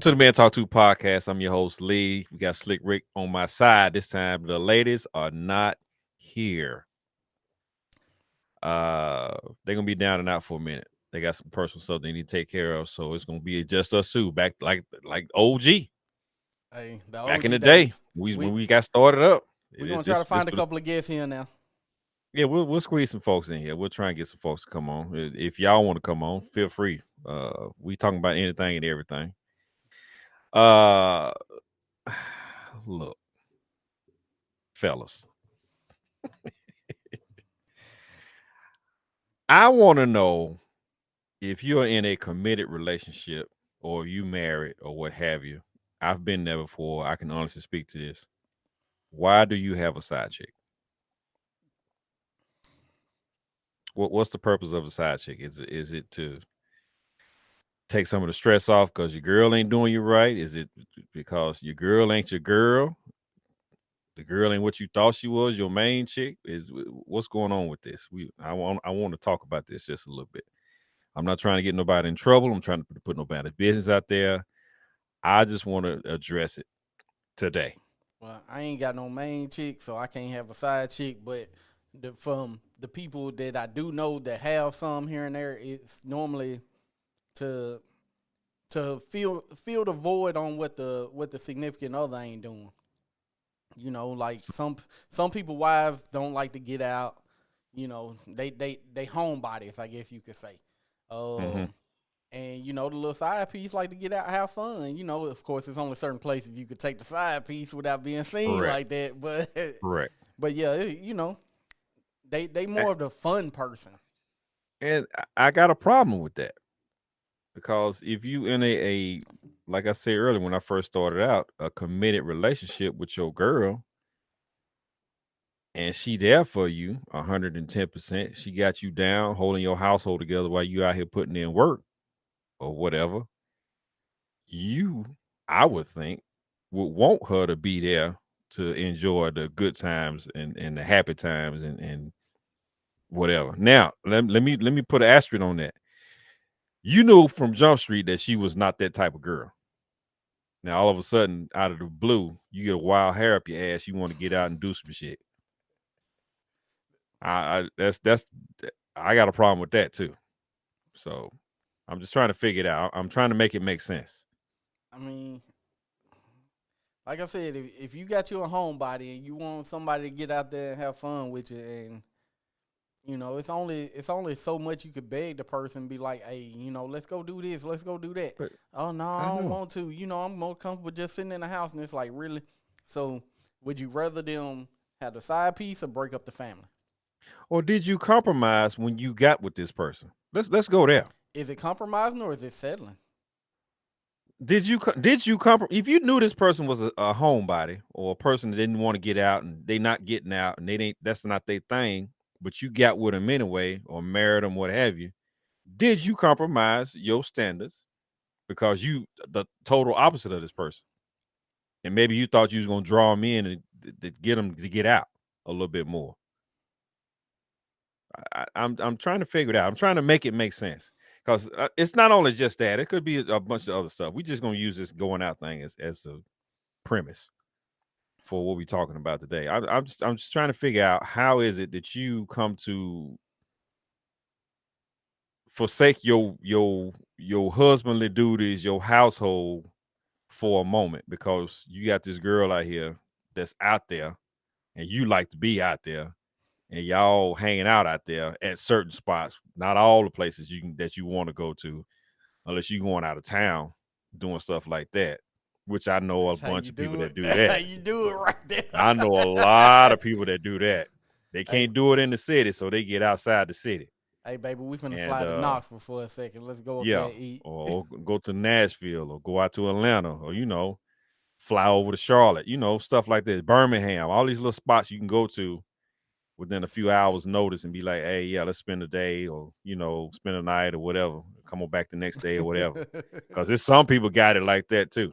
Welcome to the Man Talk 2 podcast. I'm your host, Lee. We got Slick Rick on my side this time. The ladies are not here. They're gonna be down and out for a minute. They got some personal stuff they need to take care of, so it's gonna be just us two back like OG. Hey, the Back in OG the day. days. When We we got started up. we This gonna try this to this find a was, couple of guests here now. yeah, we'll squeeze some folks in here. We'll try and get some folks to come on. If y'all want to come on, feel free. We talking about anything and everything. Uh look, fellas. I want to know if you're in a committed relationship or you married or what have you. I've been there before. I can honestly speak to this. Why do you have a side chick? What's the purpose of a side chick? Is it to take some of the stress off because your girl ain't doing you right? Is it because your girl ain't your girl? The girl ain't what you thought she was. Your main chick is what's going on with this? I want to talk about this just a little bit. I'm not trying to get nobody in trouble. I'm trying to put nobody's business out there. I just want to address it today. Well, I ain't got no main chick, so I can't have a side chick. But from the people that I do know that have some here and there, it's normally to fill the void on what the significant other ain't doing. You know, like some people wives don't like to get out. You know, they homebodies, I guess you could say. Hmm. Um, And the little side piece like to get out, have fun. Of course, there's only certain places you could take the side piece without being seen Correct. like that. But Correct. but yeah, they more of the fun person. And I got a problem with that because if you in a like I said earlier when I first started out, a committed relationship with your girl and she there for you 110%, she got you down, holding your household together while you out here putting in work or whatever, you, I would think, would want her to be there to enjoy the good times and the happy times and whatever. Now, let me put an asterisk on that. You knew from Jump Street that she was not that type of girl. Now, all of a sudden, out of the blue, you get a wild hair up your ass. You want to get out and do some shit. That's I got a problem with that too. So I'm just trying to figure it out. I'm trying to make it make sense. I mean, like I said, if you got you a homebody and you want somebody to get out there and have fun with you, and it's only so much you could beg the person, be like, hey, let's go do this, let's go do that. But Oh no, I I don't know. want to. I'm more comfortable just sitting in the house, and it's like, really. So would you rather them have the side piece or break up the family? Or did you compromise when you got with this person? Let's go there. Is it compromising or is it settling? Did you if you knew this person was a homebody or a person that didn't want to get out and they not getting out and they ain't that's not their thing, but you got with them anyway or married them, what have you? Did you compromise your standards because you the total opposite of this person, and maybe you thought you was gonna draw them in and get them to get out a little bit more? I'm trying to figure it out. I'm trying to make it make sense because it's not only just that. It could be a bunch of other stuff. We just gonna use this going out thing as a premise for what we're talking about today. I'm just trying to figure out how is it that you come to forsake your husbandly duties, your household for a moment because you got this girl out here that's out there and you like to be out there and y'all hanging out there at certain spots, not all the places that you want to go to unless you going out of town doing stuff like that, which I know a That's how bunch you of people do that it. do That's how that. you do it right I know a there. lot of people that do that. They hey, can't do it in the city, so they get outside the city. hey, baby, we finna And slide to Knoxville for a second. Let's go up there yeah, and eat. or go to Nashville or go out to Atlanta or fly over to Charlotte, stuff like this. Birmingham, all these little spots you can go to within a few hours notice and be like, hey, yeah, let's spend a day or, spend a night or whatever. Come on back the next day or whatever. Because there's some people got it like that too.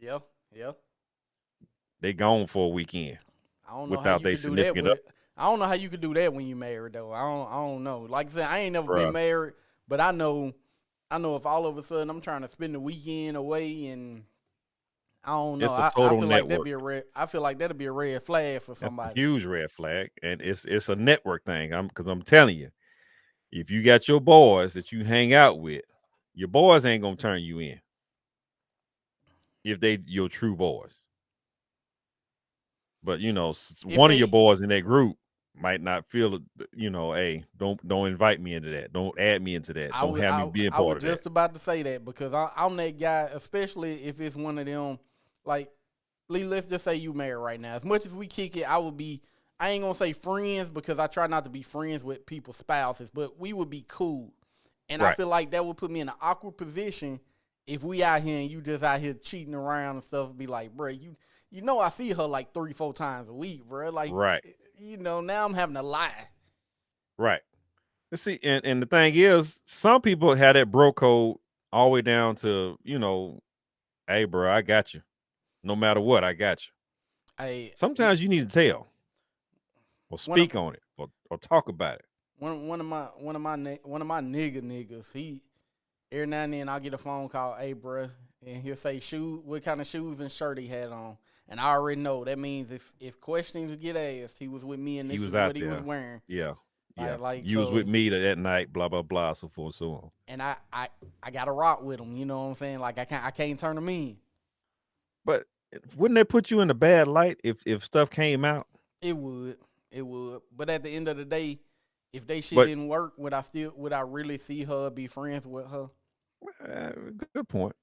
Yeah, yeah. They gone for a weekend I don't know how without you their could do that significant with other. it. I don't know how you could do that when you married though. I don't know. Like I said, I ain't never been Bruh. married, but I know I know if all of a sudden I'm trying to spend the weekend away and I don't know. It's a I total feel like that'd network. be a red. I feel like that'd be a red flag for That's a somebody. huge red flag, and it's a network thing. Because I'm telling you, if you got your boys that you hang out with, your boys ain't gonna turn you in if they your true boys. But If one of your they, boys in that group might not feel, hey, don't invite me into that. Don't add me into that. I Don't would, have me being I part was of that. just about to say that because I'm that guy, especially if it's one of them. Like, Lee, let's just say you married right now. As much as we kick it, I would be. I ain't gonna say friends because I try not to be friends with people's spouses, but we would be cool. And I Right. feel like that would put me in an awkward position if we out here and you just out here cheating around and stuff. Be like, bro, you know I see her like 3-4 times a week, bro. Like, Right. now I'm having to lie. Right. Let's see, and the thing is, some people had that bro code all the way down to, hey, bro, I got you. No matter what, I got you. I Sometimes you need to tell or one of speak on it or talk about it. one of my niggas. He every now and then I'll get a phone call, hey, bro, and he'll say what kind of shoes and shirt he had on, and I already know that means if questions get asked, he was with me and He this was is out what he was there. wearing. Yeah. Yeah. Like You was with so, me that night, blah, blah, blah, so forth, so on. and I got to rock with him. You know what I'm saying? Like I can't turn him in. But wouldn't that put you in a bad light if stuff came out? It would, but at the end of the day, if they shit But didn't work, would I really see her be friends with her? uh, good point.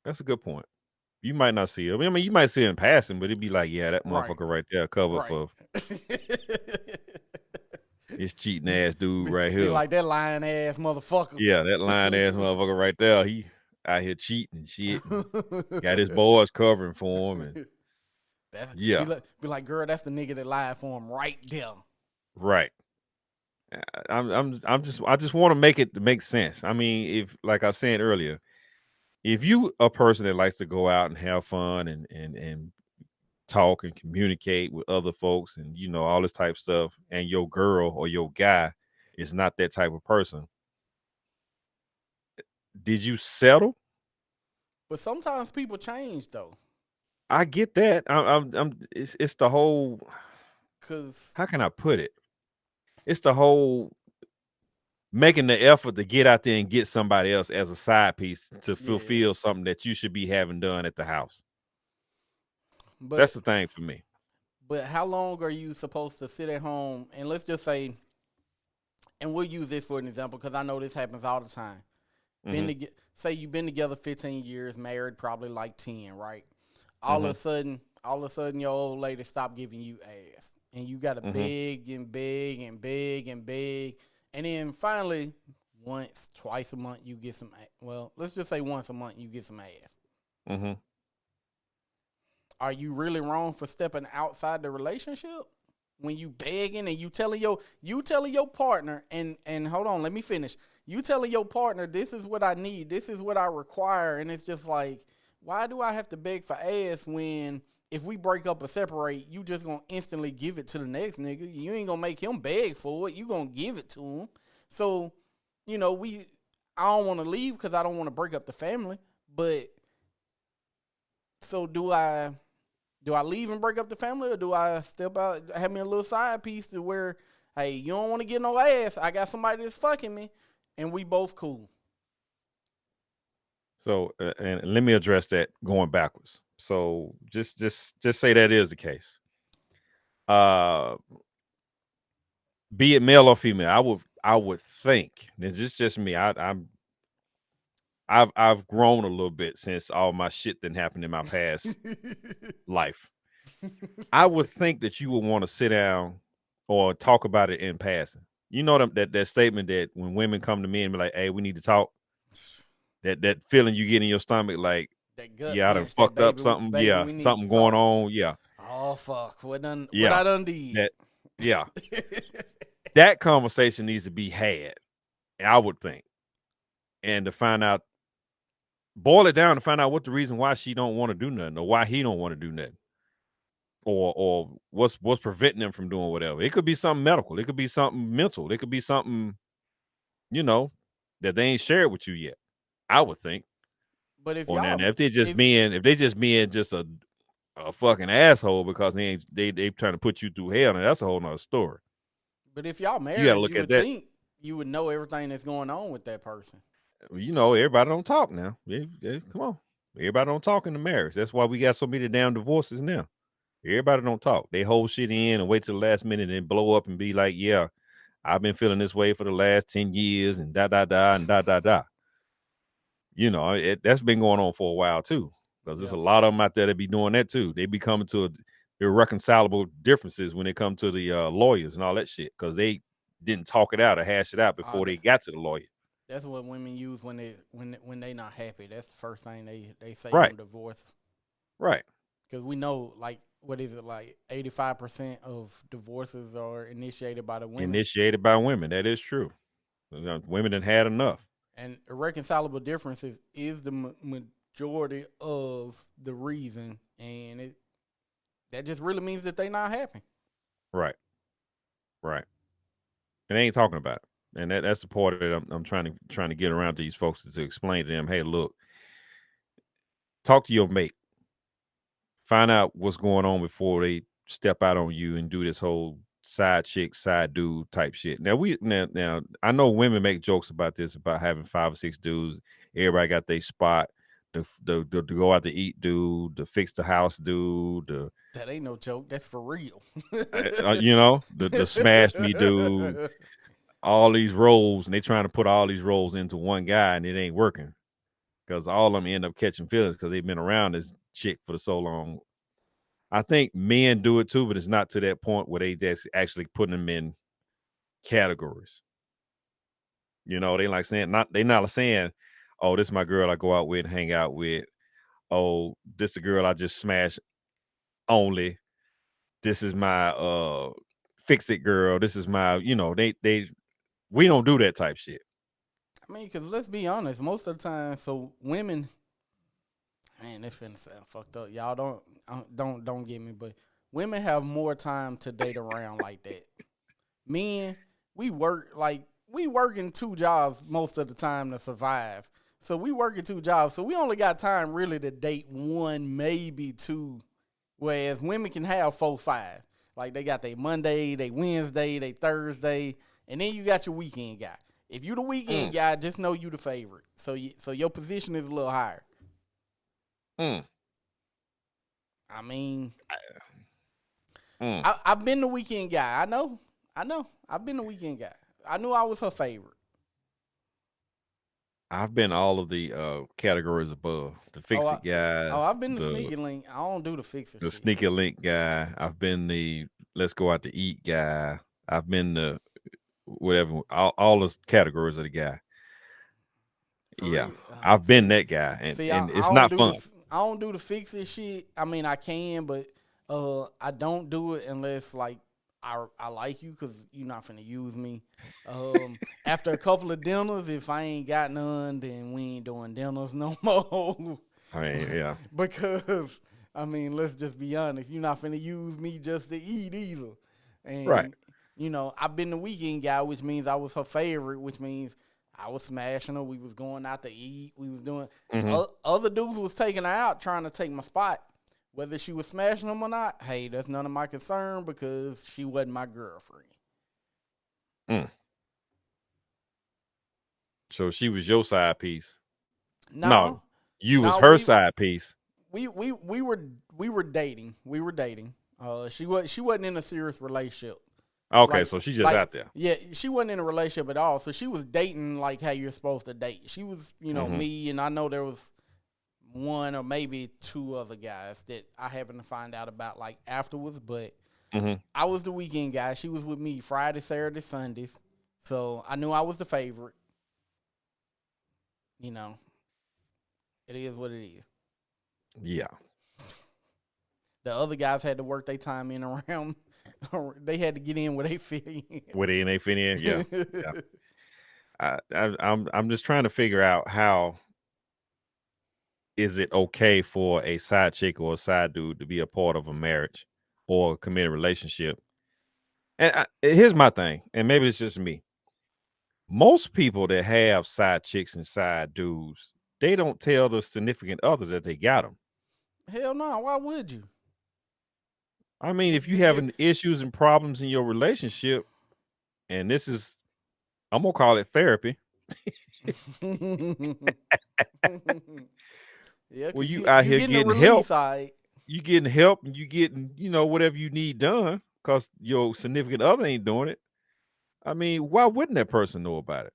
That's a good point. You might not see it. I mean, you might see it in passing, but it'd be like, yeah, that Right, motherfucker right there covered right. for this cheating ass dude right Be here. like that lying ass motherfucker. Yeah, that lying ass motherfucker right there. He out here cheating and shit and got his boys covering for him. And That's yeah, be like, girl, that's the nigga that lied for him right there. right. I just want to make it to make sense. I mean, if like I was saying earlier, if you a person that likes to go out and have fun and talk and communicate with other folks and all this type of stuff, and your girl or your guy is not that type of person, did you settle? But sometimes people change though, I get that. It's the whole. cause How can I put it? It's the whole making the effort to get out there and get somebody else as a side piece to yeah. fulfill something that you should be having done at the house. But That's the thing for me. how long are you supposed to sit at home? And let's just say, and we'll use this for an example because I know this happens all the time. Hmm. Say you've been together 15 years, married probably like 10, right? All of Hmm. a sudden, your old lady stopped giving you ass, and you got to Hmm. beg and beg and beg and beg, and then finally, once, twice a month, you get some. Well, let's just say once a month, you get some ass. Hmm. Are you really wrong for stepping outside the relationship when you begging and you telling your partner and hold on, let me finish. You telling your partner this is what I need, this is what I require, and it's just like, why do I have to beg for ass when if we break up or separate, you just gonna instantly give it to the next nigga? You ain't gonna make him beg for it. You gonna give it to him. So, I don't want to leave because I don't want to break up the family. But so do I leave and break up the family, or do I step out, have me a little side piece to where, hey, you don't want to get no ass, I got somebody that's fucking me, and we both cool? So, and let me address that going backwards. So, just say that is the case. Uh, be it male or female, I would think. This is just me. I've grown a little bit since all my shit that happened in my past life. I would think that you would want to sit down or talk about it in passing. You know that statement that when women come to me and be like, "Hey, we need to talk." That feeling you get in your stomach, like, That gut yeah, I done punch, that fucked up baby, something. baby, Yeah, we need to something going talk. on. Yeah, Oh fuck, what yeah, I done did? that, yeah. That conversation needs to be had. I would think, and to find out, boil it down to find out what the reason why she don't want to do nothing or why he don't want to do nothing. Or what's preventing them from doing whatever. It could be something medical. It could be something mental. It could be something, you know, that they ain't shared with you yet. I would think. But if On that, y'all, if they just if being just a fucking asshole because they trying to put you through hell, and that's a whole nother story. but if y'all You got to married, look you at would that. think you would know everything that's going on with that person. You know, everybody don't talk now. Come on, everybody don't talk in the marriage. That's why we got so many damn divorces now. Everybody don't talk. They hold shit in and wait till the last minute and blow up and be like, "Yeah, I've been feeling this way for the last 10 years," and da da da and da da da. You know, that's been going on for a while too. Because there's Yeah. a lot of them out there that be doing that too. They be coming to irreconcilable differences when it comes to the lawyers and all that shit. Because they didn't talk it out or hash it out before they got to the lawyer. That's what women use when they not happy. That's the first thing they say Right. on divorce. Right. Because we know, like, what is it, like 85% of divorces are initiated by the women. Initiated by women. That is true. Women that had enough. And irreconcilable differences is the majority of the reason, and that just really means that they not happy. Right. Right. And they ain't talking about it. And that's the part of it I'm trying to get around to these folks to explain to them, hey, look, talk to your mate. Find out what's going on before they step out on you and do this whole side chick, side dude type shit. Now I know women make jokes about this, about having 5 or 6 dudes. Everybody got their spot. The go out to eat dude, the fix the house dude, That ain't no joke. That's for real. you know, the smash me dude. All these roles, and they trying to put all these roles into one guy, and it ain't working because all of them end up catching feelings because they've been around this chick for so long. I think men do it too, but it's not to that point where they just actually putting them in categories. You know, they like saying they not saying, "Oh, this is my girl I go out with and hang out with." Oh, this is the girl I just smash only. This is my fix it girl. This is my, you know, we don't do that type shit. I mean, because let's be honest, most of the time, so women, man, this finna sound fucked up. Y'all don't get me, but women have more time to date around like that. Men, we working 2 jobs most of the time to survive. So we working 2 jobs. So we only got time really to date 1, maybe 2. Whereas women can have 4, 5. Like they got their Monday, they Wednesday, they Thursday, and then you got your weekend guy. If you the weekend guy, just know you the favorite. So your position is a little higher. I mean, I've been the weekend guy. I know. I've been the weekend guy. I knew I was her favorite. I've been all of the categories above. The fix it guy. I've been the sneaky link. I don't do the fixer The shit. sneaky link guy. I've been the let's go out to eat guy. I've been the whatever, all the categories of the guy. Yeah, I've been that guy, and it's not fun. I don't do the fixer shit. I mean, I can, but I don't do it unless like I like you because you're not finna use me. After a couple of dinners, if I ain't got none, then we ain't doing dinners no more. I mean, yeah. Because, I mean, let's just be honest. You're not finna use me just to eat either. And, right. You know, I've been the weekend guy, which means I was her favorite, which means I was smashing her. We was going out to eat. We was doing other dudes was taking her out trying to take my spot. Whether she was smashing them or not, hey, that's none of my concern because she wasn't my girlfriend. So she was your side piece. No, you was her side piece. We were dating. We were dating. She wasn't in a serious relationship. Okay, so she's just out there. Yeah, she wasn't in a relationship at all. So she was dating like how you're supposed to date. She was, you know, me, and I know there was 1 or maybe 2 other guys that I happened to find out about like afterwards. But I was the weekend guy. She was with me Friday, Saturday, Sundays. So I knew I was the favorite. You know, it is what it is. Yeah. The other guys had to work their time in around. They had to get in where they fit in. Where they fit in, yeah. Yeah. I'm just trying to figure out how is it okay for a side chick or a side dude to be a part of a marriage or a committed relationship. And here's my thing, and maybe it's just me. Most people that have side chicks and side dudes they don't tell the significant other that they got them. Hell no. Why would you? I mean, if you having issues and problems in your relationship, and this is, I'm gonna call it therapy. Yeah, Well, cause you you out you here getting a getting help, release, I you getting help, and you getting, whatever you need done, because your significant other ain't doing it. I mean, why wouldn't that person know about it?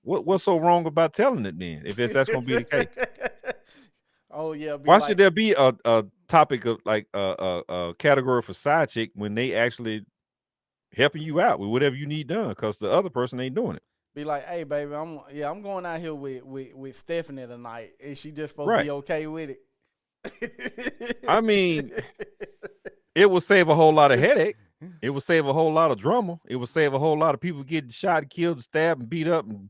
What's so wrong about telling it then? If that's gonna be the case, Oh yeah, be why should like, there be a topic of like a category for side chick when they actually helping you out with whatever you need done because the other person ain't doing it? hey baby, I'm going out here with Stephanie tonight. Is she just supposed to Right. be okay with I mean, it? it will save a whole lot of headache. It will save a whole lot of drama. It will save a whole lot of people getting shot, killed, stabbed, and beat up, and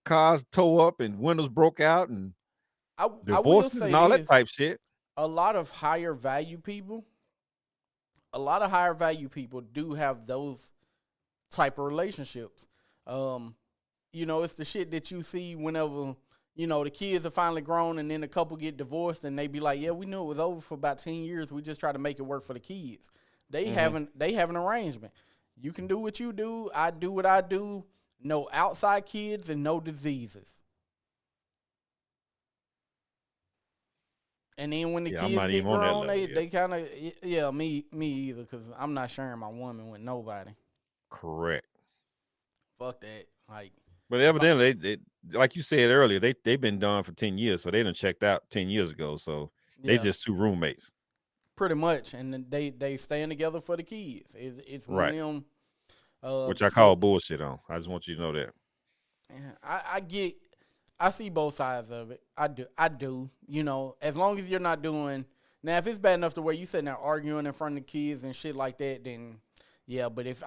cars towed up, and windows broke out, and I will divorces say and all that this: type shit. a lot of higher value people, a lot of higher value people do have those type of relationships. Um, it's the shit that you see whenever the kids are finally grown, and then a couple get divorced, and they be like, "Yeah, we knew it was over for about 10 years. We just try to make it work for the kids." Mhm. They have an arrangement. You can do what you do. I do what I do. No outside kids and no diseases. And then when the Yeah, I'm kids not get even on that grown, level they yet. kind of yeah me either, because I'm not sharing my woman with nobody. Correct. Fuck that. Like But if I evidently, like you said earlier, they've been done for 10 years, so they done checked out 10 years ago. So they yeah, just two roommates, pretty much, and then they staying together for the kids. It's one of right? them. Which I call So bullshit on. I just want you to know that. yeah, I see both sides of it. I do. As long as you're not doing now, if it's bad enough to where you sitting there arguing in front of the kids and shit like that, then yeah. But if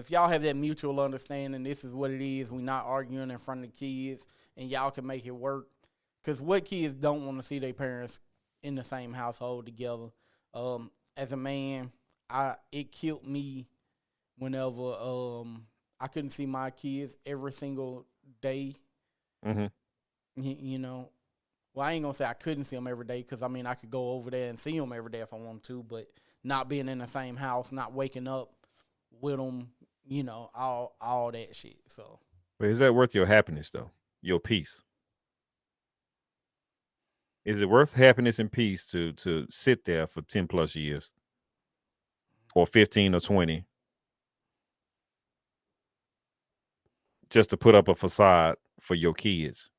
y'all have that mutual understanding, this is what it is. We not arguing in front of the kids, and y'all can make it work. Because what kids don't want to see their parents in the same household together. As a man, it killed me whenever I couldn't see my kids every single day. Hmm. You know, well, I ain't gonna say I couldn't see them every day, because I could go over there and see them every day if I want to, but not being in the same house, not waking up with them, all that shit. So But is that worth your happiness though? Your peace? Is it worth happiness and peace to sit there for 10 plus years or 15 or 20 just to put up a facade for your kids?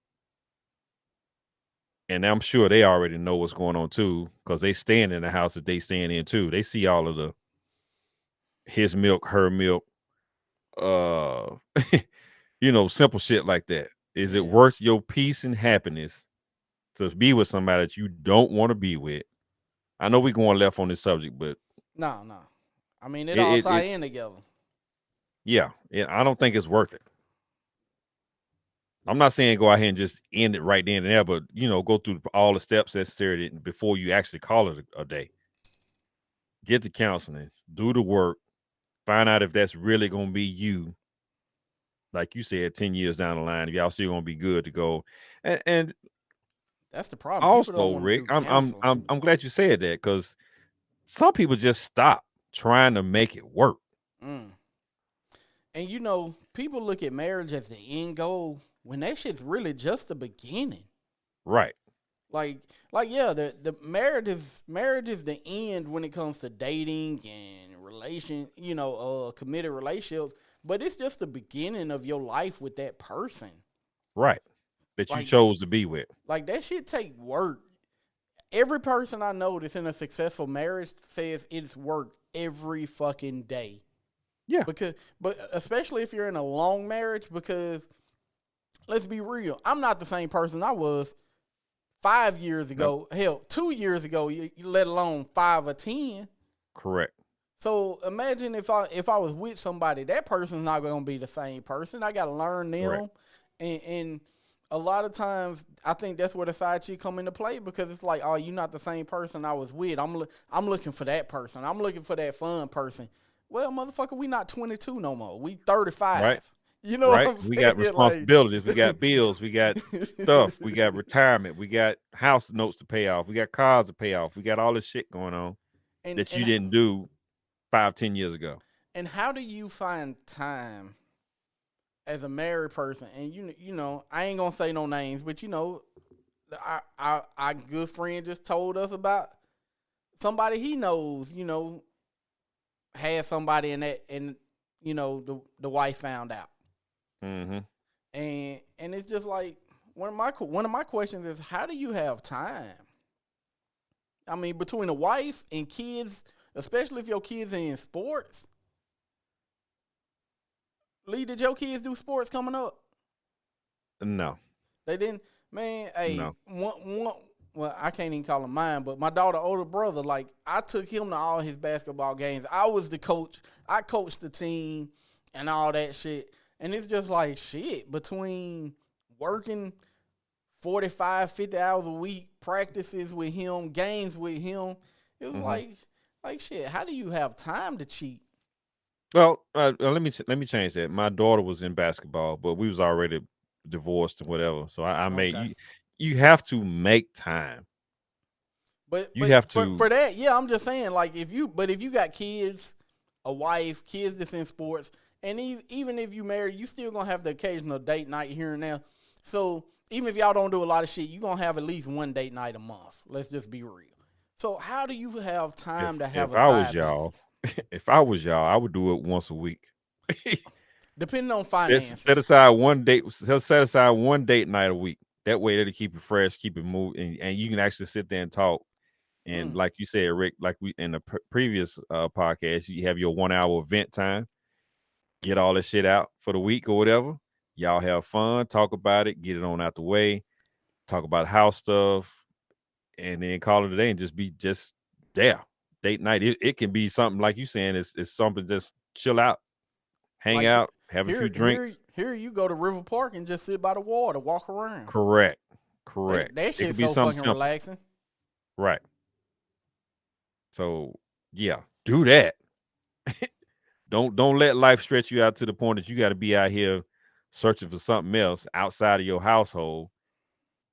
And I'm sure they already know what's going on too, because they staying in the house that they staying in too. They see all of the his milk, her milk, uh, simple shit like that. Is it yeah, worth your peace and happiness to be with somebody that you don't want to be with? I know we going left on this subject, but no, no. It all it, it, tie it in together. yeah, I don't think it's worth it. I'm not saying go out here and just end it right then and there, but go through all the steps necessary before you actually call it a day. Get the counseling, do the work, find out if that's really gonna be you. Like you said, 10 years down the line, if y'all still gonna be good to go. And That's the problem. People don't also, want to Rick, do I'm counseling. I'm I'm glad you said that because some people just stop trying to make it work. Mm. And people look at marriage as the end goal when that shit's really just the beginning. Right. Like, yeah, the marriage is the end when it comes to dating and committed relationships. But it's just the beginning of your life with that person. Right. That you Like, chose to be with. that shit take work. Every person I know that's in a successful marriage says it's work every fucking day. Yeah. But especially if you're in a long marriage, because let's be real, I'm not the same person I was 5 years No. ago. Hell, 2 years ago, let alone 5 or 10. Correct. So imagine if I was with somebody, that person's not going to be the same person. I got to learn Correct. them, and a lot of times I think that's where the side chick come into play, because it's like, oh, you're not the same person I was with. I'm looking for that person. I'm looking for that fun person. Well, motherfucker, we not 22 no more. We Right. 35. You know what right? I'm We got saying? Like, responsibilities, we got bills, we got stuff, we got retirement, we got house notes to pay off, we got cars to pay off, we got all this shit going on and that you and didn't do 5, 10 years ago. and how do you find time as a married person? And you know, I ain't gonna say no names, but you know, our good friend just told us about somebody he knows. You know, had somebody in that, and you know, the wife found out, Mm-hmm. and it's just like one of my questions is, how do you have time? I mean, between a wife and kids, especially if your kids are in sports. Lee, did your kids do sports coming up? No, They didn't. Man, hey, no. one. Well, I can't even call him mine, but my daughter's older brother, like I took him to all his basketball games. I was the coach. I coached the team and all that shit. And it's just like shit between working 45, 50 hours a week, practices with him, games with him. It was Mm-hmm. like shit. How do you have time to cheat? Well, let me change that. My daughter was in basketball, but we was already divorced and whatever. So I made Okay. you. You have to make time. You But have for to. that, yeah, I'm just saying, like if you got kids, a wife, kids that's in sports, and even if you married, you still gonna have the occasional date night here and there. So even if y'all don't do a lot of shit, you gonna have at least one date night a month. Let's just be real. So how do you have time If to have if a I was side piece? y'all, if I was y'all, I would do it once a week. Depending on set finances. aside one date. Set aside one date night a week. That way, it'll keep it fresh, keep it moving, and you can actually sit there and talk. And Mm, like you said, Rick, like we in the previous podcast, you have your 1 hour event time. Get all this shit out for the week or whatever. Y'all have fun, talk about it, get it on out the way, talk about house stuff, and then call it a day and just be just there. Date night. It can be something like you saying, it's something just chill out, hang like out, have a few drinks. here you go to River Park and just sit by the water, walk around. Correct. Correct. That It could shit's be so something fucking simple. relaxing. Right. So yeah, do that. Don't let life stretch you out to the point that you got to be out here searching for something else outside of your household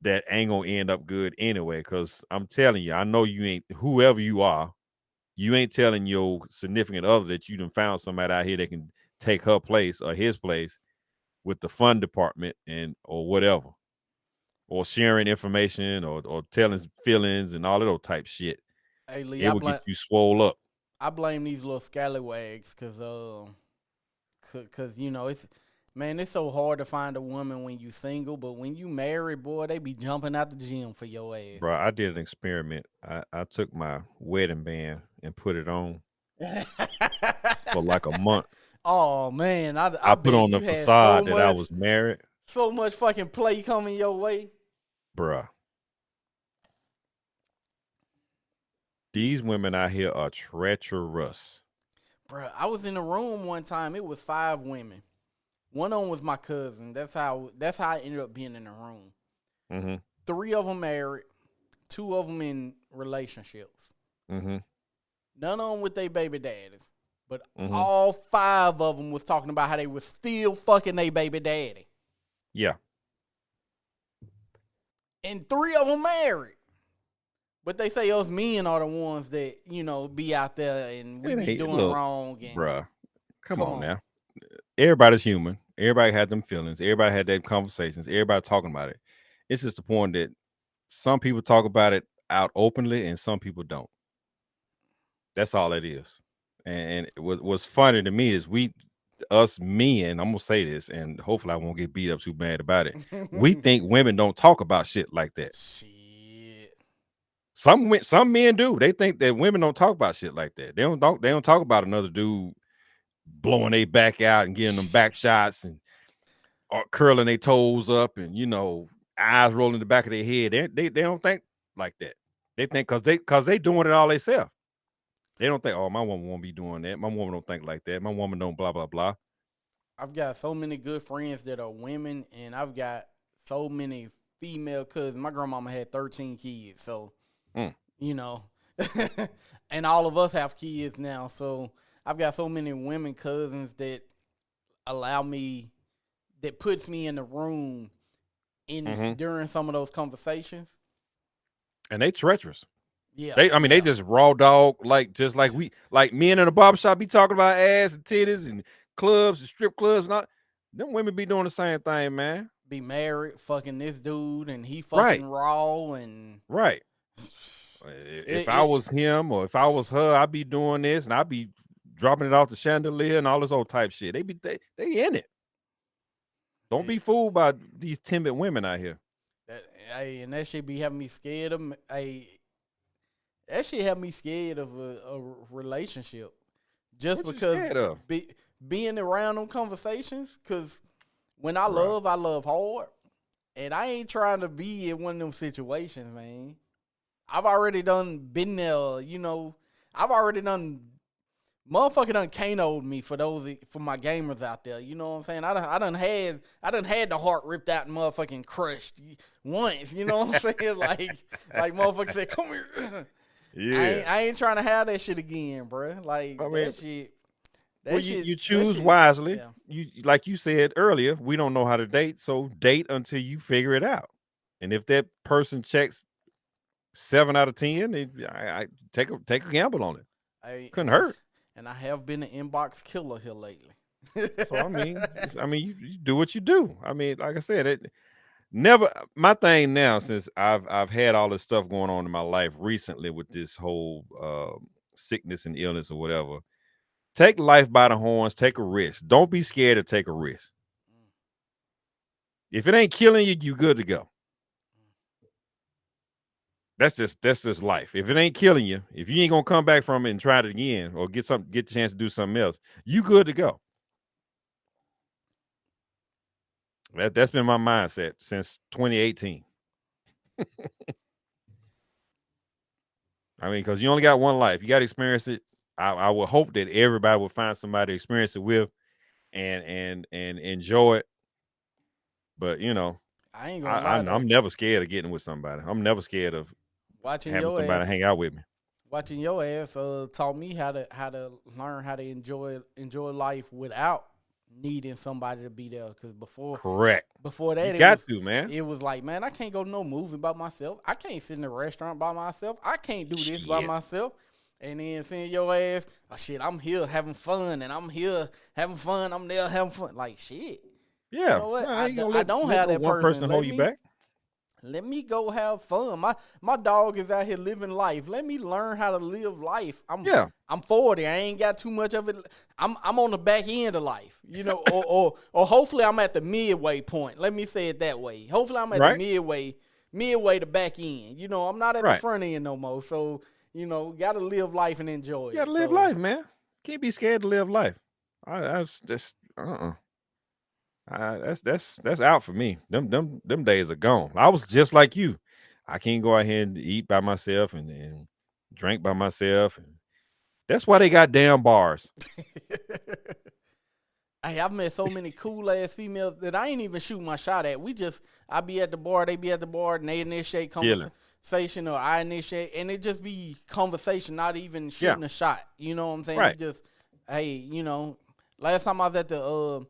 that ain't gonna end up good anyway. Because I'm telling you, I know you ain't whoever you are, you ain't telling your significant other that you done found somebody out here that can take her place or his place with the fun department and or whatever, or sharing information or telling feelings and all of those type shit. Hey Lee, It will get you swole up. I blame these little scallywags cause you know it's man, it's so hard to find a woman when you single, but when you married, boy, they be jumping out the gym for your ass. Bro, I did an experiment. I took my wedding band and put it on for like a month. Oh man, I I put bet on the you had so facade that I much was married. fucking play coming your way. Bruh, these women out here are treacherous. Bruh, I was in a room one time. It was 5 women. One of them was my cousin. That's how I ended up being in the room. Mm-hmm. 3 of them married, 2 of them in relationships. Mm-hmm. None of them with their baby daddies. But Mm-hmm. all 5 of them was talking about how they was still fucking their baby daddy. Yeah. And 3 of them married. But they say us men are the ones that, you know, be out there and we It be ain't doing look, wrong. And bruh. Come come on on. now. Everybody's human. Everybody had them feelings. Everybody had that conversations. Everybody talking about it. It's just the point that some people talk about it out openly and some people don't. That's all it is. And what's funny to me is us men, I'm gonna say this, and hopefully I won't get beat up too bad about it. We think women don't talk about shit like that. Shit. Some men do. They think that women don't talk about shit like that. They don't talk about another dude blowing their back out and getting them back shots and or curling their toes up and eyes rolling the back of their head. They don't think like that. They think because they doing it all themselves. They don't think, oh, my woman won't be doing that. My woman don't think like that. My woman don't blah blah blah. I've got so many good friends that are women, and I've got so many female cousins. My grandmama had 13 kids, so Mm. you know, and all of us have kids now. So I've got so many women cousins that allow me that puts me in the room during some of those conversations. And they treacherous. Yeah, They just raw dog, just like men in a barbershop be talking about ass and titties and clubs and strip clubs. Not them women be doing the same thing, man. Be married, fucking this dude, and he Right. fucking raw and right. If I was him or if I was her, I'd be doing this and I'd be dropping it off the chandelier and all this old type shit. They in it. Don't be fooled by these timid women out here. And that shit be having me scared of. That shit have me scared of a relationship, just What because being around them conversations. Because when I love hard, and I ain't trying to be in one of them situations, man. I've already been there, you know. I've already motherfucker done Kano'd me for my gamers out there. You know what I'm saying? I done had the heart ripped out and motherfucking crushed once. You know what I'm saying? like motherfucker said, come here. Yeah. I ain't trying to have that shit again, bro. Like that shit. You choose wisely. Yeah. You like you said earlier, we don't know how to date, so date until you figure it out. And if that person checks 7 out of 10, I take a gamble on it. Couldn't hurt. And I have been an inbox killer here lately. So I mean, you do what you do. I mean, like I said, my thing now, since I've had all this stuff going on in my life recently with this whole sickness and illness or whatever. Take life by the horns. Take a risk. Don't be scared to take a risk. If it ain't killing you, you good to go. That's just life. If it ain't killing you, if you ain't gonna come back from it and try it again or get the chance to do something else, you good to go. That's been my mindset since 2018. I mean, because you only got one life. You got to experience it. I would hope that everybody will find somebody to experience it with and enjoy it. But you know, I ain't gonna lie. I'm never scared of getting with somebody. I'm never scared of having somebody hang out with me. Watching your ass taught me how to learn how to enjoy life without needing somebody to be there. Because before that, it was like, man, I can't go to no movie by myself. I can't sit in a restaurant by myself. I can't do this by myself. And then seeing your ass, oh shit, I'm here having fun, and I'm here having fun. I'm there having fun. Like shit. Yeah, you know what? I don't have that person hold you back. Let me go have fun. My dog is out here living life. Let me learn how to live life. I'm 40. I ain't got too much of it. I'm on the back end of life, you know, or hopefully I'm at the midway point. Let me say it that way. Hopefully I'm at the midway to back end. You know, I'm not at the front end no more. So, you know, gotta live life and enjoy it. You gotta live life, man. Can't be scared to live life. That's that's out for me. Them days are gone. I was just like you. I can't go out here and eat by myself and drink by myself. And that's why they got damn bars. Hey, I've met so many cool ass females that I ain't even shoot my shot at. I be at the bar, they be at the bar, and they initiate conversation or I initiate, and it just be conversation, not even shooting a shot. You know what I'm saying? It's just, hey, you know, last time I was at the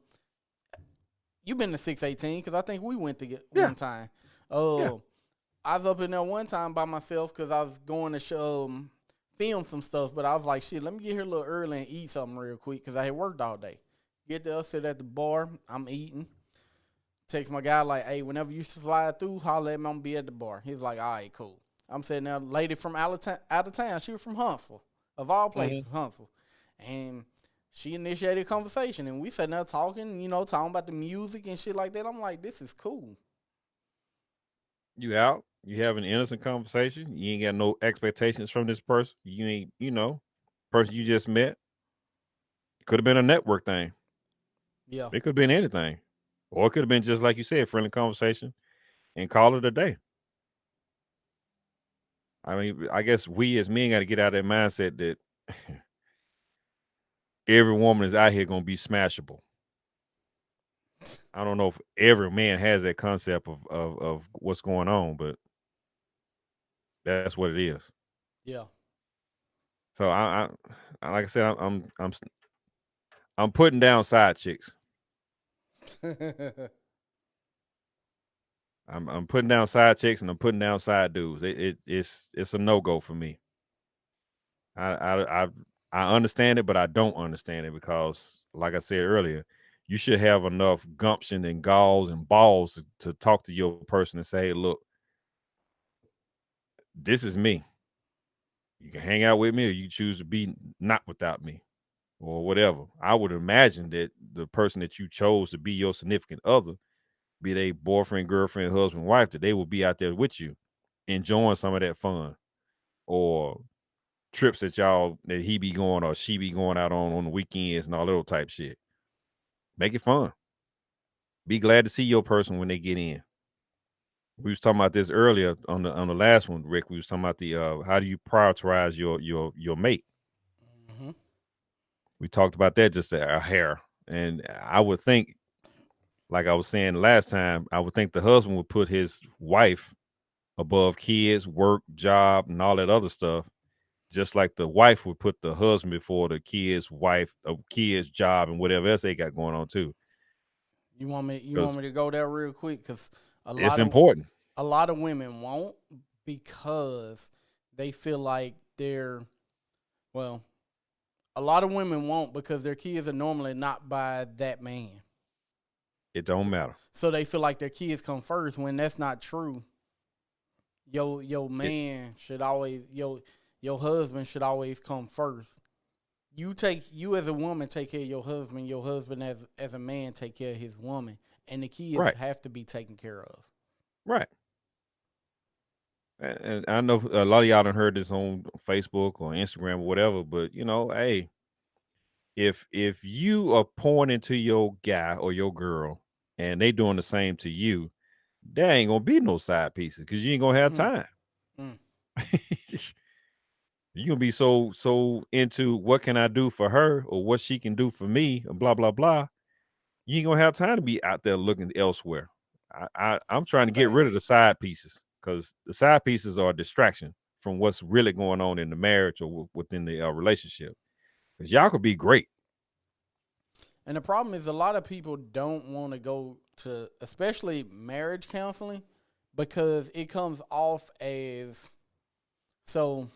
you been to 618 because I think we went to get one time. I was up in there one time by myself because I was going to film some stuff, but I was like, shit, let me get here a little early and eat something real quick because I had worked all day. Get there, sit at the bar, I'm eating. Text my guy like, hey, whenever you slide through, holler at me, I'm going to be at the bar. He's like, all right, cool. I'm sitting there, lady from out of town. She was from Huntsville, of all places, Huntsville. And she initiated a conversation, and we sat there talking, you know, talking about the music and shit like that. I'm like, this is cool. You out, you have an innocent conversation. You ain't got no expectations from this person. You ain't, you know, person you just met. Could have been a network thing. Yeah. It could have been anything. Or it could have been just like you said, friendly conversation and call it a day. I mean, I guess we as men got to get out of that mindset that every woman is out here going to be smashable. I don't know if every man has that concept of what's going on, but that's what it is. Yeah. So I like I said, I'm putting down side chicks. I'm putting down side chicks and I'm putting down side dudes. It's a no-go for me. I understand it, but I don't understand it because, like I said earlier, you should have enough gumption and galls and balls to talk to your person and say, hey, look, this is me. You can hang out with me or you choose to be not without me or whatever. I would imagine that the person that you chose to be your significant other, be they boyfriend, girlfriend, husband, wife, that they will be out there with you, enjoying some of that fun or trips that he be going or she be going out on the weekends and all that type shit. Make it fun. Be glad to see your person when they get in. We was talking about this earlier on the last one, Rick. We was talking about the how do you prioritize your mate. Mm-hmm. We talked about that just a hair, and I would think, like I was saying last time, I would think the husband would put his wife above kids, work, job, and all that other stuff. Just like the wife would put the husband before the kids, wife, kids, job, and whatever else they got going on too. You want me Because to go there real quick? Because a it's lot of important. a lot of women won't, because they feel like they're, well, a lot of women won't because their kids are normally not by that man. It don't matter. So they feel like their kids come first when that's not true. Your man should always, your husband should always come first. You as a woman take care of your husband as a man take care of his woman, and the kids Right. have to be taken care of. Right. And I know a lot of y'all done heard this on Facebook or Instagram or whatever, but hey, if you are pouring into your guy or your girl and they doing the same to you, there ain't gonna be no side pieces because you ain't gonna have Mm, time. mm. You're gonna be so into what can I do for her or what she can do for me, and blah blah blah. You ain't gonna have time to be out there looking elsewhere. I'm trying to get rid of the Facts. side pieces because the side pieces are a distraction from what's really going on in the marriage or within the relationship. Because y'all could be great. And the problem is a lot of people don't want to go to, especially marriage counseling, because it comes off as, so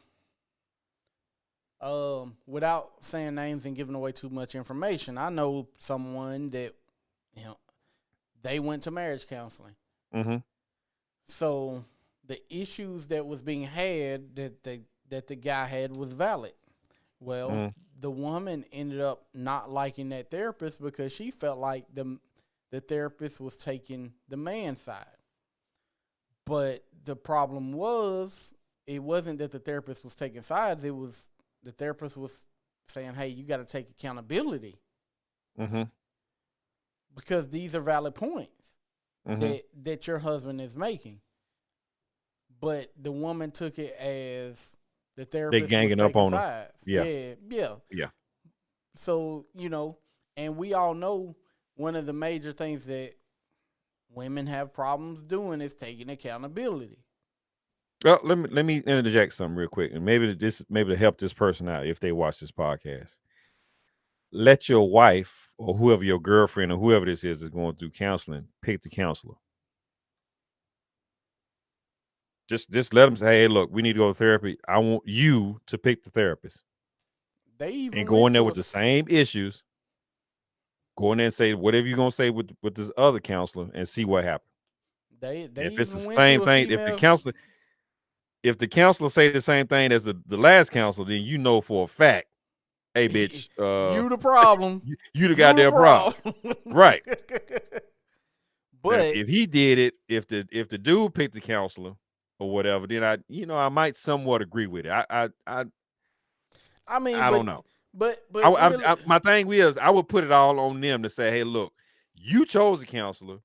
without saying names and giving away too much information, I know someone that, you know, they went to marriage counseling. Mm-hmm. So the issues that was being had that the guy had was valid. Well, the woman ended up not liking that therapist because she felt like the therapist was taking the man's side. But the problem was, it wasn't that the therapist was taking sides. It was the therapist was saying, hey, you got to take accountability Mm-hmm. because these are valid points Mm-hmm. that your husband is making. But the woman took it as the They therapist was ganging up taking on her. sides. Yeah. Yeah. Yeah. So, and we all know one of the major things that women have problems doing is taking accountability. Well, let me interject something real quick, and maybe to help this person out if they watch this podcast. Let your wife or whoever your girlfriend or whoever this is going through counseling pick the counselor. Just let them say, hey, look, we need to go to therapy. I want you to pick the therapist They even and go in went there to with the same issues. Go in there and say whatever you're gonna say with this other counselor and see what happens. they If it's the even went same to a thing, female. if the counselor say the same thing as the last counselor, then you know for a fact, hey, bitch, You the problem. you the You the goddamn problem, problem. right? Now, But if he did it, if the dude picked the counselor or whatever, then I might somewhat agree with it. I mean, I don't know. but really, My thing is, I would put it all on them to say, hey, look, you chose a counselor.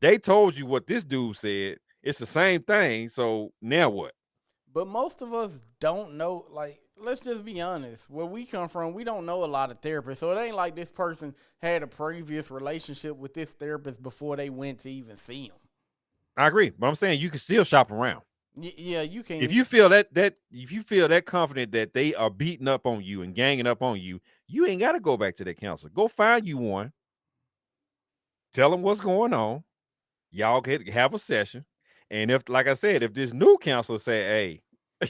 They told you what this dude said. It's the same thing. So now what? but most of us don't know. Like, let's just be honest. Where we come from, we don't know a lot of therapists. So it ain't like this person had a previous relationship with this therapist before they went to even see him. I agree, but I'm saying you can still shop around. Yeah, you can. If you feel if you feel that confident that they are beating up on you and ganging up on you, you ain't got to go back to that counselor. Go find you one Tell them what's going on. Y'all get have a session. And if, like I said, if this new counselor say, hey,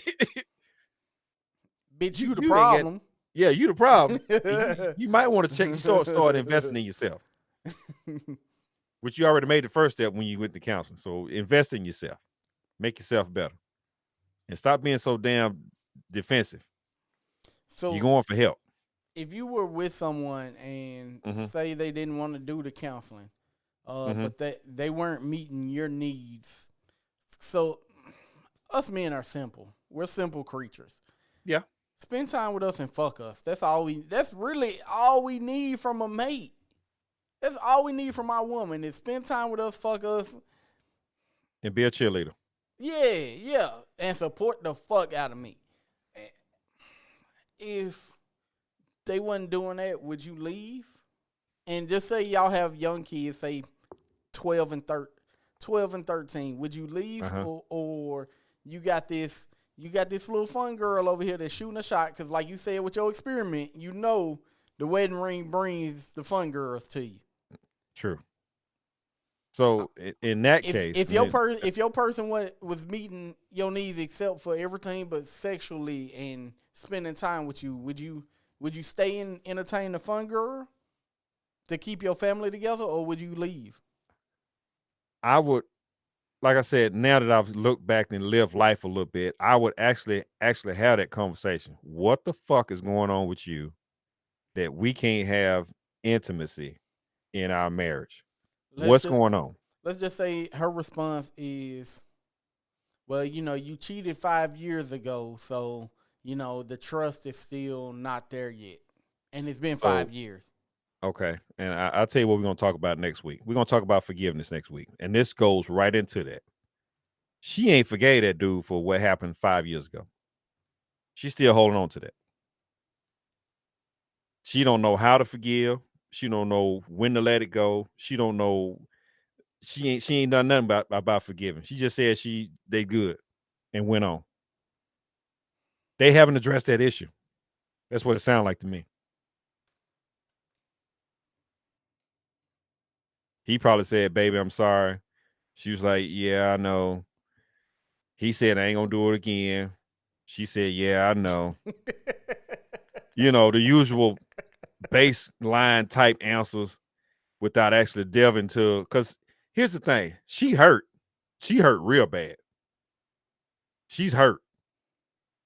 Bitch, you the you ain't got, problem. yeah, you the problem. You might want to check, start investing in yourself, which you already made the first step when you went to counseling. So invest in yourself, make yourself better, and stop being so damn defensive. You're So going for help. if you were with someone and Mm-hmm. say they didn't want to do the counseling, Mm-hmm. but they weren't meeting your needs, so us men are simple. We're simple creatures. Yeah. Spend time with us and fuck us. That's really all we need from a mate. That's all we need from our woman is spend time with us, fuck us. And be a cheerleader. Yeah. And support the fuck out of me. If they wasn't doing that, would you leave? And just say y'all have young kids, say 12 and 13. Would you leave, Uh-huh. or you got this little fun girl over here that's shooting a shot? Because like you said with your experiment, you know the wedding ring brings the fun girls to you. True. So in that If case, if your person was meeting your needs except for everything but sexually and spending time with you, would you stay and entertain the fun girl to keep your family together, or would you leave? I would, like I said, now that I've looked back and lived life a little bit, I would actually have that conversation. What the fuck is going on with you that we can't have intimacy in our marriage? Let's What's just going on? let's just say her response is, well, you cheated 5 years ago, so the trust is still not there yet, and it's been So 5 years. okay, and I'll tell you what we're gonna talk about next week. We're gonna talk about forgiveness next week, and this goes right into that. She ain't forgave that dude for what happened 5 years ago. She's still holding on to that. She don't know how to forgive. She don't know when to let it go. She don't know. She ain't done nothing about forgiving. She just said they good and went on. They haven't addressed that issue. That's what it sounded like to me. He probably said, "Baby, I'm sorry." She was like, "Yeah, I know." He said, "I ain't gonna do it again." She said, "Yeah, I know." The usual baseline type answers without actually delving to. Because here's the thing: she hurt. She hurt real bad. She's hurt,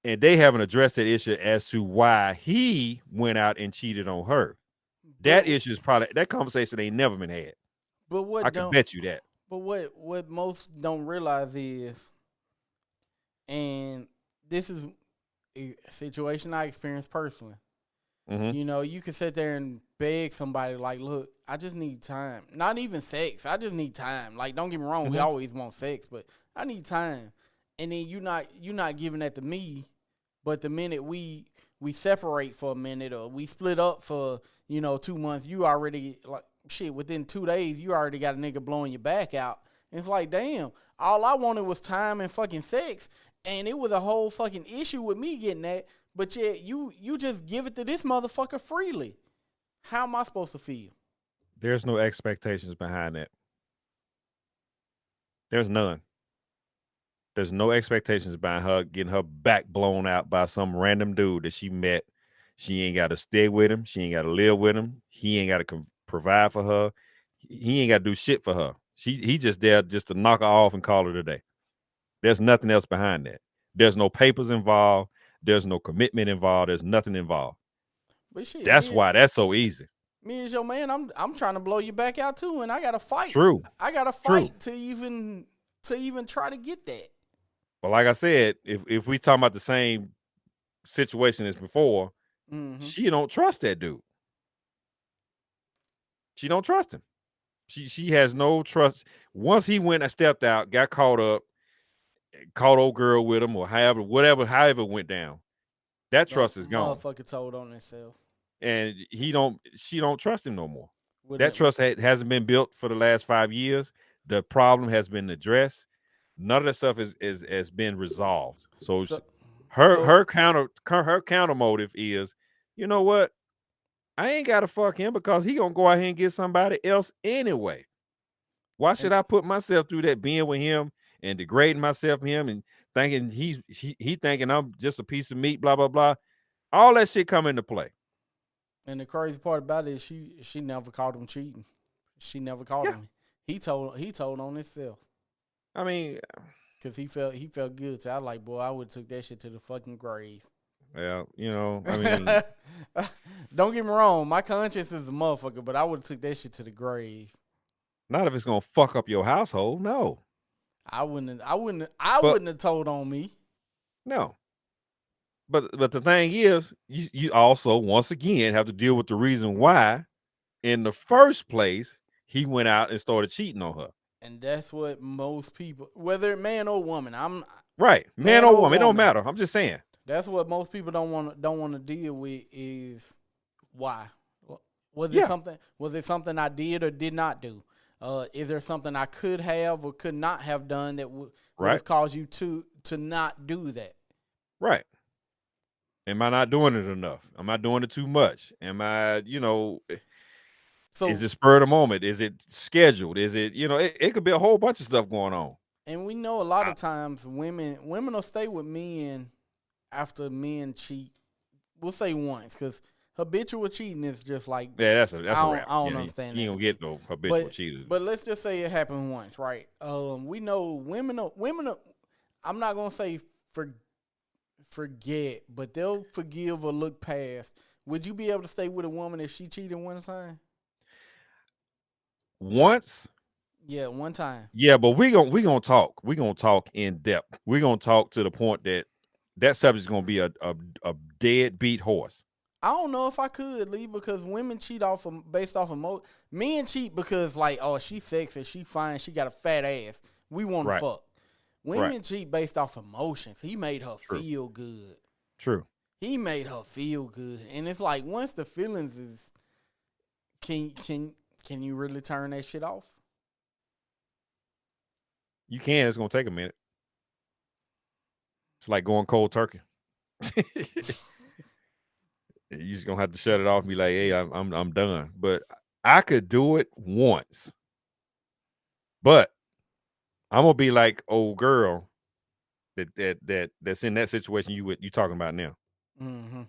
and they haven't addressed that issue as to why he went out and cheated on her. but That issue is probably that conversation ain't never been had. but I what can don't bet you that. but what most don't realize is, and this is a situation I experienced personally. Mm-hmm. You can sit there and beg somebody like, "Look, I just need time. Not even sex. I just need time." Like, don't get me wrong, we Mm-hmm. always want sex, but I need time. And then you not giving that to me, but the minute we separate for a minute or we split up for 2 months, you already like shit within 2 days. You already got a nigga blowing your back out. And it's like, damn, all I wanted was time and fucking sex, and it was a whole fucking issue with me getting that. But yet you just give it to this motherfucker freely. How am I supposed to feel? There's no expectations behind that. There's none. There's no expectations behind her getting her back blown out by some random dude that she met. She ain't got to stay with him. She ain't got to live with him. He ain't got to provide for her. He ain't got to do shit for her. He just there just to knock her off and call it a day. There's nothing else behind that. There's no papers involved. There's no commitment involved. There's nothing involved. But shit, That's why that's so easy. me as your man, I'm trying to blow you back out too, and I gotta fight. True. I gotta True. fight to even try to get that. But like I said, if we talking about the same situation as before, Mm-hmm. she don't trust that dude. She don't trust him. She has no trust. Once he went and stepped out, got caught up, caught old girl with him, or however it went down, that trust is gone. Motherfucker told on himself. And she don't trust him no more. With That them. trust hasn't been built for the last 5 years. The problem has been addressed. None of that stuff has been resolved. So So, her so her counter motive is, you know what? I ain't gotta fuck him because he gonna go out here and get somebody else anyway. Why should And I put myself through that being with him and degrading myself from him and thinking he thinking I'm just a piece of meat, blah blah blah. All that shit come into play. and the crazy part about it is she never caught him cheating. She never caught Yeah. him. He told on himself. I mean, Cause he felt good. So I was like, boy, I would have took that shit to the fucking grave. well, I mean, Don't get me wrong, my conscience is a motherfucker, but I would have took that shit to the grave. not if it's gonna fuck up your household. No. I But wouldn't have told on me. no. But the thing is, you also once again have to deal with the reason why in the first place he went out and started cheating on her. And that's what most people, whether man or woman, Right. Man man or or woman, it don't woman, matter. I'm just saying. that's what most people don't want to deal with is why. Was it Yeah. something I did or did not do? Is there something I could have or could not have done that would Right. have caused you to not do that? Right. Am I not doing it enough? Am I doing it too much? Am I, So, is it spur of the moment? Is it scheduled? Is it, it could be a whole bunch of stuff going on. and we know a lot I- of times women will stay with men after men cheat. We'll say once because habitual cheating is just like Yeah, that's a wrap. I don't Yeah, understand you ain't that. gonna get no habitual cheaters. But let's just say it happened once, right? We know women. I'm not gonna say forget, but they'll forgive or look past. Would you be able to stay with a woman if she cheated one time? Once, Yeah, one time. yeah, but we gonna talk. We gonna talk in depth. We gonna talk to the point that subject's gonna be a deadbeat horse. I don't know if I could leave because women cheat based off of men cheat because like, oh, she's sexy, she fine, she got a fat ass. We want to Right. fuck. Women cheat based off emotions. He made her True. feel good. True. He made her feel good, and it's like once the feelings is, can you really turn that shit off? You can. It's gonna take a minute. It's like going cold turkey. You just gonna have to shut it off and be like, "Hey, I'm done." But I could do it once, but I'm gonna be like old girl that's in that situation you talking about now. Mm-hmm.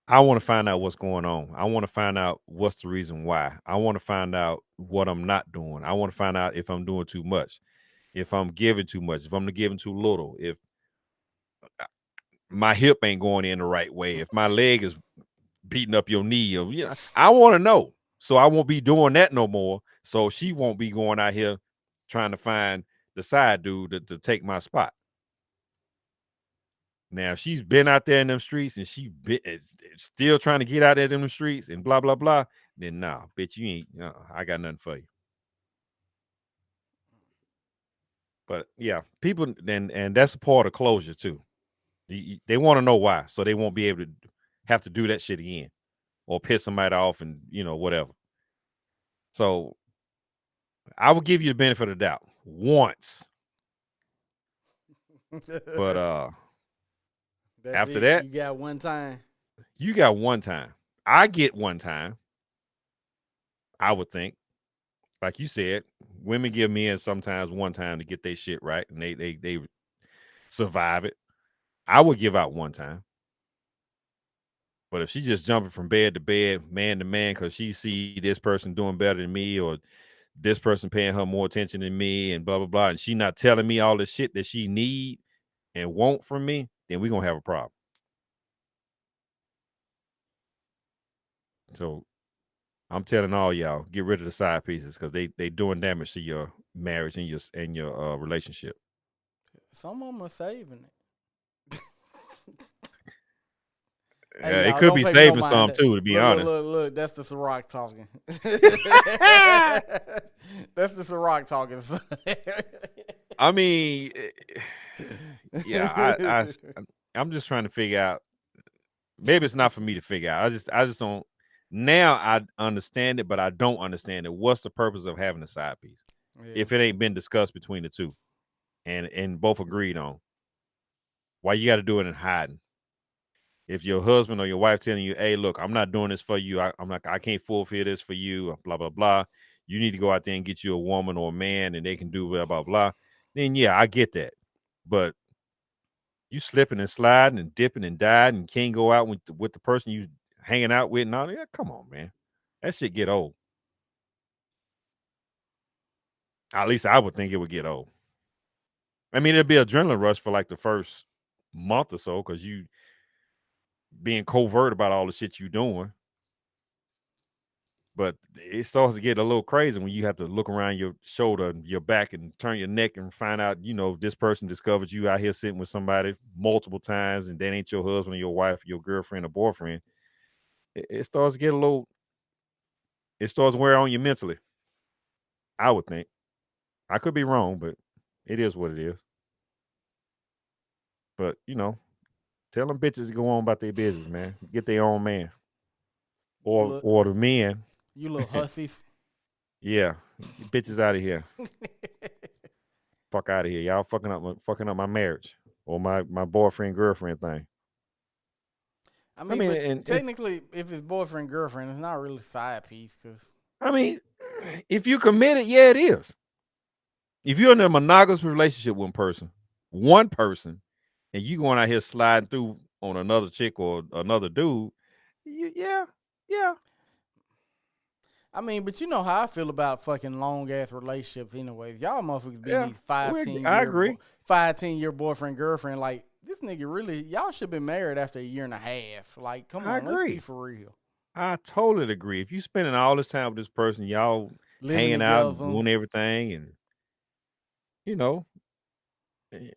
I want to find out what's going on. I want to find out what's the reason why. I want to find out what I'm not doing. I want to find out if I'm doing too much, if I'm giving too much, if I'm giving too little, if my hip ain't going in the right way, if my leg is beating up your knee, or I want to know. So I won't be doing that no more. So she won't be going out here trying to find the side dude to take my spot. Now, if she's been out there in them streets and is still trying to get out there in them streets and blah, blah, blah, then nah, bitch, you ain't, I got nothing for you. But yeah, people, and that's a part of closure too. They want to know why, so they won't be able to have to do that shit again or piss somebody off and, whatever. So I will give you the benefit of the doubt once. But after that, you got one time. you got one time. I get one time. I would think, like you said, women give men sometimes one time to get their shit right, and they survive it. I would give out one time. But if she just jumping from bed to bed, man to man, because she see this person doing better than me, or this person paying her more attention than me, and blah blah blah, and she not telling me all the shit that she need and want from me, then we gonna have a problem. So I'm telling all y'all, get rid of the side pieces because they doing damage to your marriage and your relationship. Some of them are saving it. It Y'all, could don't be pay me no saving mind. some too, to be Look, honest. look, that's the Ciroc talking. That's the Ciroc talking. I mean, yeah, I'm just trying to figure out. Maybe it's not for me to figure out. I just don't. Now I understand it, but I don't understand it. What's the purpose of having a side piece if it ain't been discussed between the two, and both agreed on? Why you got to do it in hiding? If your husband or your wife telling you, "Hey, look, I'm not doing this for you. I can't fulfill this for you." Blah blah blah. You need to go out there and get you a woman or a man, and they can do blah blah blah. Then yeah, I get that. But you slipping and sliding and dipping and diving and can't go out with the person you hanging out with and all that. Yeah, come on, man. That shit get old. At least I would think it would get old. I mean, it'd be adrenaline rush for like the first month or so because you being covert about all the shit you doing. But it starts to get a little crazy when you have to look around your shoulder, your back, and turn your neck and find out, this person discovered you out here sitting with somebody multiple times, and that ain't your husband or your wife, or your girlfriend or boyfriend. It starts to get it starts to wear on you mentally. I would think. I could be wrong, but it is what it is. But, tell them bitches to go on about their business, man. Get their own man. Or the men. You little hussies. Yeah. Get bitches out of here. Fuck out of here. Y'all fucking up my marriage or my boyfriend girlfriend thing. I mean, technically, if it's boyfriend girlfriend, it's not really side piece. Cause if you committed, yeah, it is. If you're in a monogamous relationship with one person, and you going out here sliding through on another chick or another dude, yeah. I mean, but you know how I feel about fucking long ass relationships, anyways. Y'all motherfuckers be these 5-10-year boyfriend girlfriend. Like this nigga really, y'all should be married after a year and a half. Like, come on, let's be for real. I totally agree. If you spending all this time with this person, y'all living hanging out, doing everything, and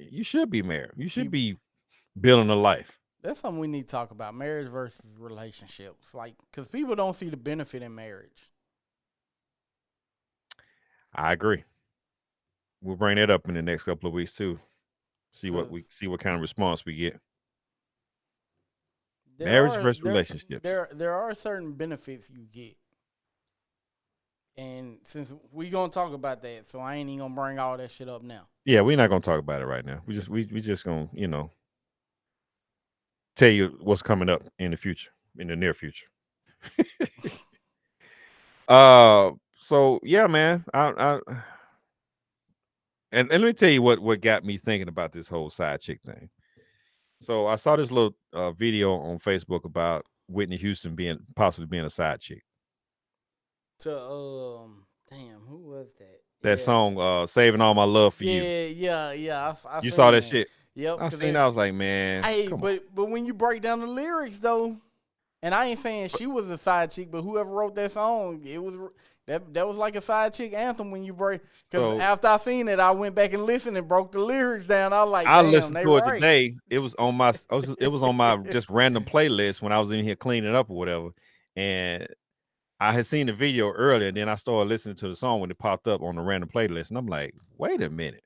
you should be married. You should be building a life. That's something we need to talk about: marriage versus relationships. Like, because people don't see the benefit in marriage. I agree. We'll bring that up in the next couple of weeks too. See what kind of response we get. Marriage versus relationships. There are certain benefits you get, and since we gonna talk about that, so I ain't even gonna bring all that shit up now. Yeah, we're not gonna talk about it right now. We just gonna tell you what's coming up in the future, in the near future. So yeah, man. And let me tell you what got me thinking about this whole side chick thing. So I saw this little video on Facebook about Whitney Houston possibly being a side chick. To damn, who was that? That song, "Saving All My Love for You." Yeah. You saw that shit? Yep. I seen. I was like, man. Hey, but when you break down the lyrics though, and I ain't saying she was a side chick, but whoever wrote that song, it was. That was like a side chick anthem when you break. Because after I seen it, I went back and listened and broke the lyrics down. I was like, I listened to it today. It was on my just random playlist when I was in here cleaning up or whatever. And I had seen the video earlier, and then I started listening to the song when it popped up on the random playlist, and I'm like, wait a minute.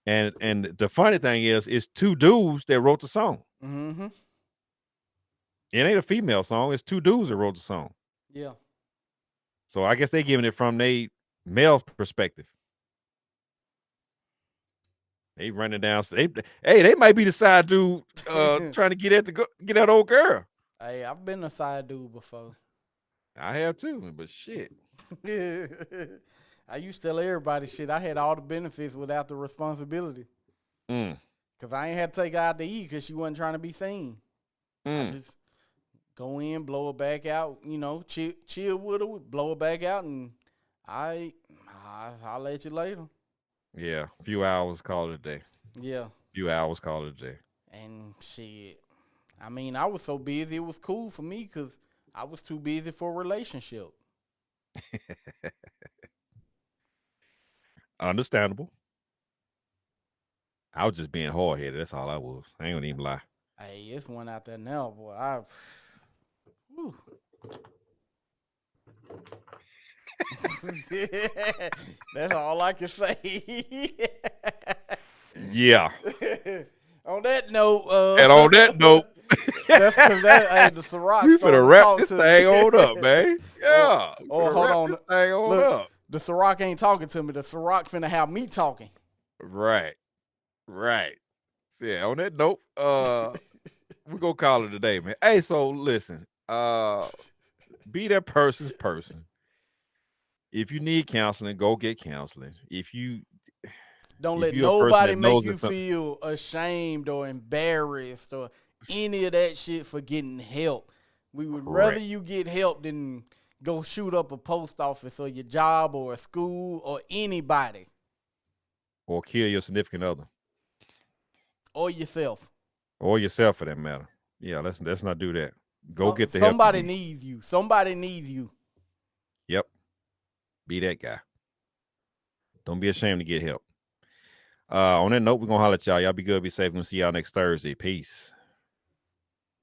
And the funny thing is, it's two dudes that wrote the song. Mm-hmm. It ain't a female song. It's two dudes that wrote the song. Yeah. So I guess they giving it from their male perspective. They running down. They might be the side dude trying to get that old girl. Hey, I've been a side dude before. I have too, but shit. I used to tell everybody shit. I had all the benefits without the responsibility. Because I ain't had to take her out to eat because she wasn't trying to be seen. I just go in, blow her back out, chill with her, blow her back out, and I'll let you later. Yeah, a few hours, call it a day. Yeah. A few hours, call it a day. And shit, I mean, I was so busy, it was cool for me because I was too busy for a relationship. Understandable. I was just being hard-headed. That's all I was. I ain't gonna even lie. Hey, it's one out there now, boy. That's all I can say. Yeah. On that note, and on that note, that's because the Ciroc. We finna wrap this thing on up, man. Yeah. Hold on. This thing on up. The Ciroc ain't talking to me. The Ciroc finna have me talking. Right. So yeah. On that note, We're gonna call it a day, man. Hey, so listen, be that person's person. If you need counseling, go get counseling. Don't If let you're a person nobody that make knows you that something, feel ashamed or embarrassed or any of that shit for getting help. We would rather correct, you get help than go shoot up a post office or your job or a school or anybody or kill your significant other or yourself. or yourself for that matter. Yeah, let's not do that. Go get the help you Somebody need. needs you. Somebody needs you. Yep, be that guy. Don't be ashamed to get help. On that note, we're gonna holler at y'all. Y'all be good, be safe. We'll see y'all next Thursday. Peace.